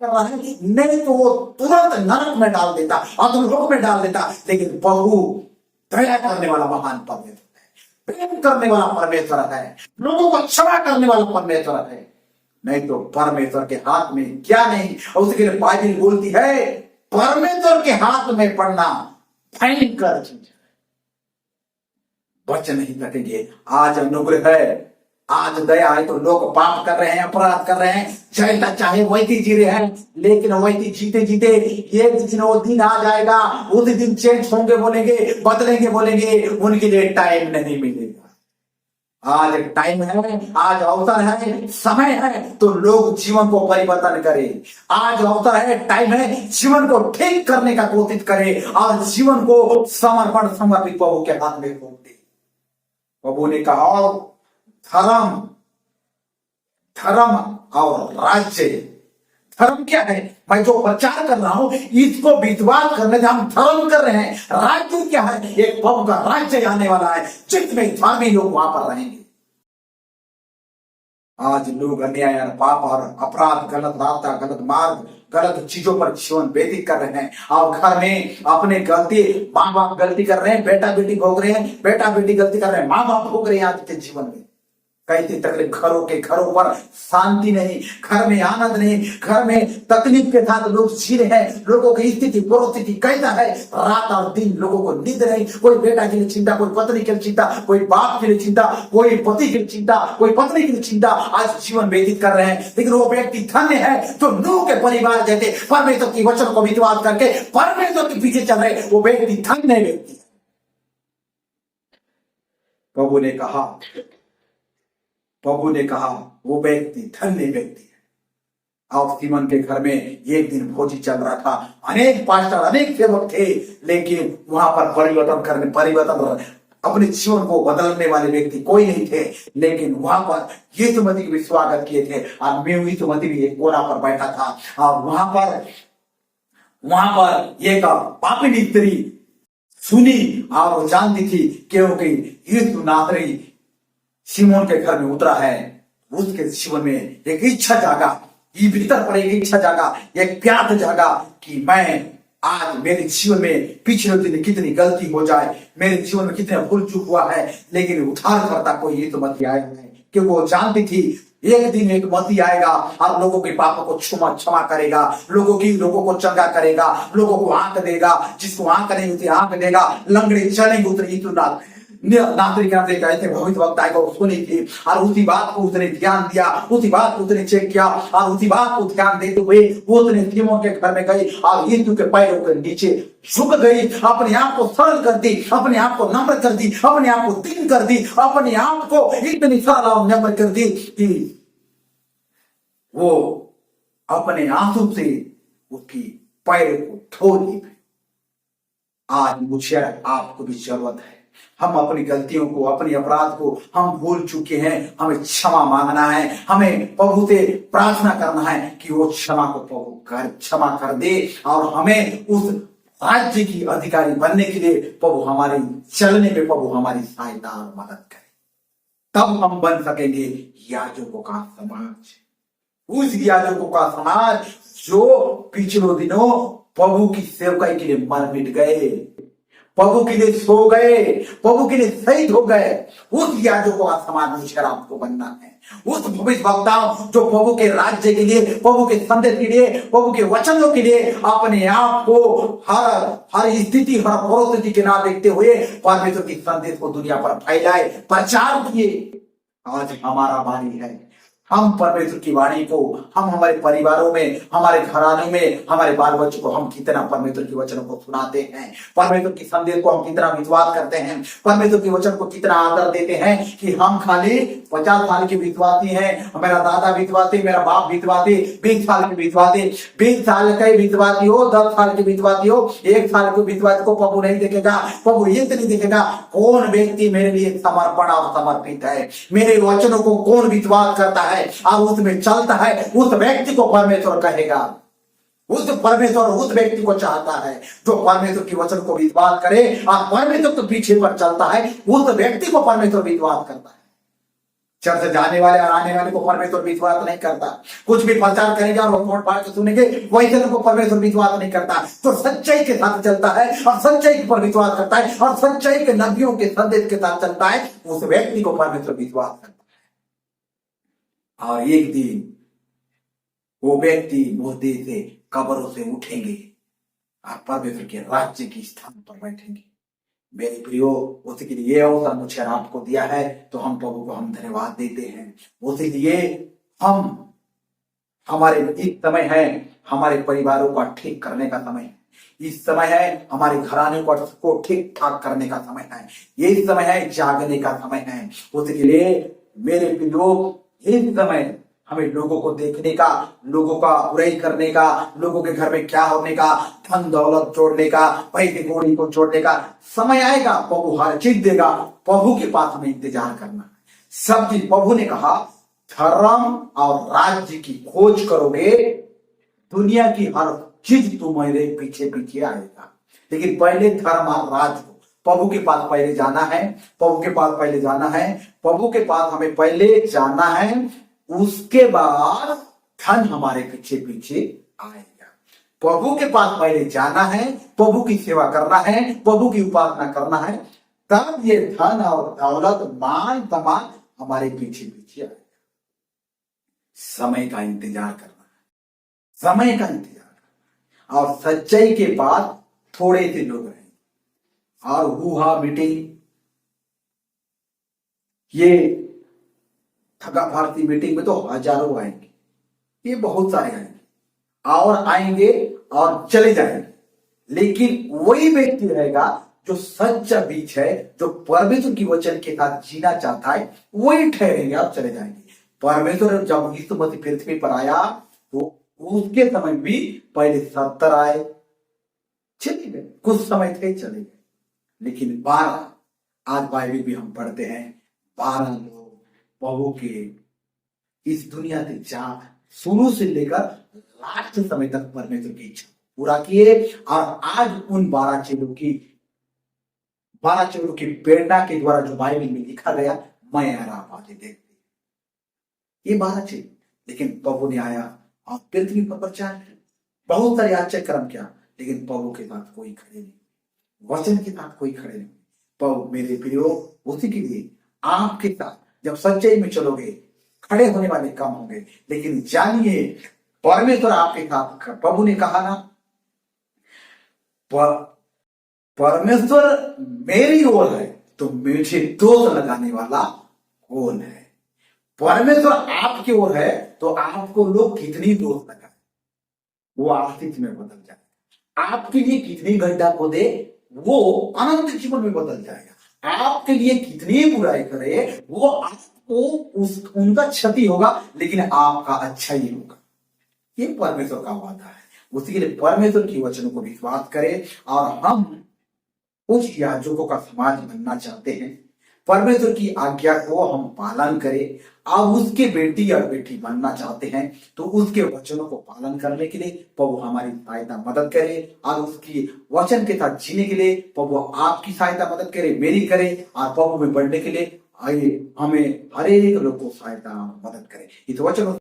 कर रहा है, नहीं तो वो तुरंत नरक में डाल देता, अधोलोक में डाल देता। लेकिन प्रभु दया करने वाला महान परमेश्वर है, प्रेम करने वाला परमेश्वर है, लोगों को क्षमा करने वाला परमेश्वर है। नहीं तो परमेश्वर के हाथ में क्या नहीं। और उसके लिए बाइबल बोलती है परमेश्वर के हाथ में पड़ना भयंकर चीज है, बच नहीं सकेंगे। आज अनुग्रह है, आज दया है तो लोग पाप कर रहे हैं, अपराध कर रहे हैं, जैसा चाहे वैसे जी रहे हैं। लेकिन वैसे जीते जीते एक दिन वो दिन आ जाएगा, उस दिन चेंज होंगे बोलेंगे, बदलेंगे बोलेंगे, उनके लिए टाइम नहीं मिलेगा। आज टाइम है, आज अवसर है, समय है तो लोग जीवन को परिवर्तन करें। आज अवसर है, टाइम है, जीवन को ठीक करने का कोशिश करें और जीवन को समर्पित प्रभु के हाथ में सौंप दे। प्रभु ने कहा धर्म और राज्य। धर्म क्या है? मैं जो प्रचार कर रहा हूं इसको विश्वास करने से हम धर्म कर रहे हैं। राज्य क्या है? एक प्रभु का राज्य आने वाला है जिसमें धर्मी लोग वहां पर रहेंगे। आज लोग अन्याय, पाप और अपराध, गलत रास्ता, गलत मार्ग, गलत चीजों पर जीवन व्यतीत कर रहे हैं। और घर में अपने गलती, माँ बाप गलती कर रहे हैं, बेटा बेटी भोग रहे हैं, बेटा बेटी गलती कर रहे हैं, माँ बाप भोग रहे हैं। आज के जीवन में कई तकलीफ, घरों पर शांति नहीं, घर में आनंद नहीं, घर में तकलीफ के साथ लोग जी रहे हैं। लोगों की स्थिति परिस्थिति कैसा है? रात और दिन लोगों को नींद नहीं। कोई बेटा के लिए चिंता, कोई पत्नी के लिए चिंता, कोई बाप के लिए चिंता, कोई पति के लिए चिंता, कोई पत्नी के लिए चिंता। आज जीवन व्यतीत कर रहे हैं। लेकिन वो व्यक्ति धन्य है जो नूह के परिवार जैसे परमेश्वर की वचन को विश्वास करके परमेश्वर के पीछे चल रहे। वो व्यक्ति धन्य व्यक्ति है। प्रभु ने कहा वो व्यक्ति धन्य व्यक्ति है। और सीमन के घर में एक दिन भोजी चल रहा था। अनेक पास्टर, अनेक सेवक थे, लेकिन वहां पर परिवर्तन अपने जीवन को बदलने वाले व्यक्ति कोई नहीं थे। लेकिन वहां पर यीशु मसीह के स्वागत किए थे। और मैं यीशु मसीह भी एक कोना पर बैठा था। और वहां पर एक पापिनी स्त्री सुनी और वो जानती थी क्योंकि यीशु नासरी सिमोन के घर में उतरा है। उसके जीवन में एक इच्छा जागा, ये भीतर पर एक इच्छा जागा, एक प्यास जागा कि मैं आज मेरे जीवन में पिछले दिन कितनी गलती हो जाए, मेरे जीवन में कितने भूल चूक हुआ है, लेकिन उद्धार करता कोई ये तो मसीह आया है। क्योंकि वो जानती थी एक दिन एक मसीह आएगा और लोगों के पापों को क्षमा करेगा, लोगों को चंगा करेगा, लोगों को आंख देगा, जिसको आंख नहीं उसे आंख देगा, लंगड़े चलेंगे उतरे नासरी ऐसे भविष्यवक्ता को सुनी थी। और उसी बात को उसने ध्यान दिया, उसी बात को उसने चेक किया और उसी बात को ध्यान देते हुए उसने सीमोन के घर में गई और यीशु के पैरों के नीचे झुक गई, अपने आप को सरल कर दी, अपने आप को नम्र कर दी, अपने आप को दीन कर दी, अपने आप को इतनी सरल और नम्र कर दी कि वो अपने आंसू से उसकी पैरों को धो दी। आज मुझे आपको भी जरूरत है। हम अपनी गलतियों को, अपनी अपराध को हम भूल चुके हैं। हमें क्षमा मांगना है, हमें प्रभु से प्रार्थना करना है कि वो क्षमा कर दे और हमें उस राज्य की अधिकारी बनने के लिए प्रभु हमारे चलने में प्रभु हमारी सहायता और मदद करे। तब हम बन सकेंगे याजकों का समाज, उस याजकों का समाज जो पिछले दिनों प्रभु की सेवकाई के लिए मर मिट गए, प्रभु के लिए सो गए, प्रभु के लिए शहीद हो गए। उस याजकों का समाज मुझे आपको बनना है। उस भविष्यवक्ताओं जो प्रभु के राज्य के लिए, प्रभु के संदेश के लिए, प्रभु के वचनों के लिए अपने आप को हर स्थिति, हर परिस्थिति के ना देखते हुए परमेश्वर के संदेश को दुनिया पर फैलाए, प्रचार किए। आज हमारा बारी है, हम परमेश्वर की वाणी को हम हमारे परिवारों में, हमारे घरानों में, हमारे बाल बच्चों को हम कितना परमेश्वर के वचनों को सुनाते हैं, परमेश्वर की संदेश को हम कितना विश्वास करते हैं, परमेश्वर के वचन को कितना आदर देते हैं कि हम खाली 50 साल के विश्वासी हैं, मेरा दादा विश्वासी, मेरा बाप विश्वासी, 20 साल के विश्वासी, 20 साल के विश्वासी हो, 10 साल के विश्वासी हो, 1 साल के विश्वासी को प्रभु नहीं देखेगा। प्रभु ये नहीं देखेगा कौन व्यक्ति मेरे लिए समर्पण और समर्पित है, मेरे वचनों को कौन विश्वास करता है और उसमें चलता है, उस व्यक्ति को परमेश्वर कहेगा। उस परमेश्वर उस व्यक्ति को चाहता है जो परमेश्वर की वचन को विश्वास करे और परमेश्वर के पीछे पर चलता है, उस व्यक्ति को परमेश्वर विश्वास करता है। चर्च जाने वाले और आने वाले को परमेश्वर विश्वास नहीं करता। कुछ भी प्रचार करेंगे और वो फोन फाड़ के सुनेंगे, वही जन को परमेश्वर विश्वास नहीं करता। तो सच्चाई के साथ चलता है और सच्चाई पर विश्वास करता है और सच्चाई के नबियों के संदेश के साथ चलता है, उस व्यक्ति को परमेश्वर विश्वास करता है। और एक दिन वो व्यक्ति मुर्दे से कब्रों से उठेंगे और परमेश्वर के राज्य के स्थान पर बैठेंगे। मेरे प्रियो, उसी के लिए अवसर मुझे आपको दिया है, तो हम प्रभु को हम धन्यवाद देते हैं। उसी लिए हम हमारे इस समय है हमारे परिवारों का ठीक करने का समय है। इस समय है हमारे घराने को ठीक ठाक करने का समय है। ये समय है जागने का समय है। उसी के लिए मेरे प्रियो, इस समय हमें लोगों को देखने का, लोगों का बुराई करने का, लोगों के घर में क्या होने का, धन दौलत जोड़ने का, पैसे कौड़ी को जोड़ने का समय आएगा। प्रभु हर चीज देगा। प्रभु के पास हमें इंतजार करना है। सब चीज प्रभु ने कहा, धर्म और राज्य की खोज करोगे, दुनिया की हर चीज तुम्हारे पीछे पीछे आएगा। लेकिन पहले धर्म और राज्य को, प्रभु के पास पहले जाना है। प्रभु के पास पहले जाना है। प्रभु के पास हमें पहले जाना है, उसके बाद धन हमारे पीछे पीछे आएगा। प्रभु के पास पहले जाना है, प्रभु की सेवा करना है, प्रभु की उपासना करना है, तब ये धन और दौलत, मान सम्मान हमारे पीछे पीछे आएगा। समय का इंतजार करना है, समय का इंतजार करना। और सच्चाई के बाद थोड़े से लोग रहेंगे और हुआ मीटिंग, ये थका भारती मीटिंग में तो हजारों आएंगे, ये बहुत सारे आएंगे और आएंगे और चले जाएंगे। लेकिन वही व्यक्ति रहेगा जो सच्चा बीज है, जो परमेश्वर की वचन के साथ जीना चाहता है, वही ठहरेंगे और चले जाएंगे। परमेश्वर जब यीशु मसीह पृथ्वी पर आया तो उसके समय भी पहले 70 आए, चले गए, कुछ समय थे चले गए। लेकिन 12, आज बाइबल भी हम पढ़ते हैं, 12 लोग प्रभु के इस दुनिया से शुरू से लेकर लास्ट समय तक परमेश्वर की इच्छा पूरा किए। और आज उन 12 चेलों की प्रेरणा के द्वारा जो बाइबल में लिखा गया, मैं आ रहा बातें देखते, ये 12 चेले। लेकिन प्रभु ने आया और पृथ्वी पर प्रचार किया, बहुत सारे आश्चर्य कर्म किया, लेकिन प्रभु के साथ कोई खड़े नहीं, वचन के साथ कोई खड़े नहीं। प्रभु मेरे प्रियो, उसी के लिए आपके साथ जब सच्चाई में चलोगे, खड़े होने वाले कम होंगे। लेकिन जानिए, परमेश्वर आपके साथ, प्रभु ने कहा ना, परमेश्वर मेरी ओर है तो मुझे दोष लगाने वाला कौन है। परमेश्वर आपकी ओर है तो आपको लोग कितनी दोष लगाए, वो आस्तिक में बदल जाए। आपके लिए कितनी गड्ढा खोदे, वो अनंत जीवन में बदल जाएगा। आपके लिए कितनी बुराई करे, वो आपको उनका क्षति होगा, लेकिन आपका अच्छा ही होगा। ये परमेश्वर का वादा है। उसी के लिए परमेश्वर की वचनों को विश्वास करें। और हम उस याजकों का समाज बनना चाहते हैं, परमेश्वर की आज्ञा को हम पालन करें। आप उसके बेटी और बेटी बनना चाहते हैं, तो उसके वचनों को पालन करने के लिए प्रभु हमारी सहायता मदद करे। और उसकी वचन के साथ जीने के लिए प्रभु आपकी सहायता मदद करे, मेरी करे। और प्रभु में बढ़ने के लिए आइए हमें हर एक लोग को सहायता मदद करे। इस वचन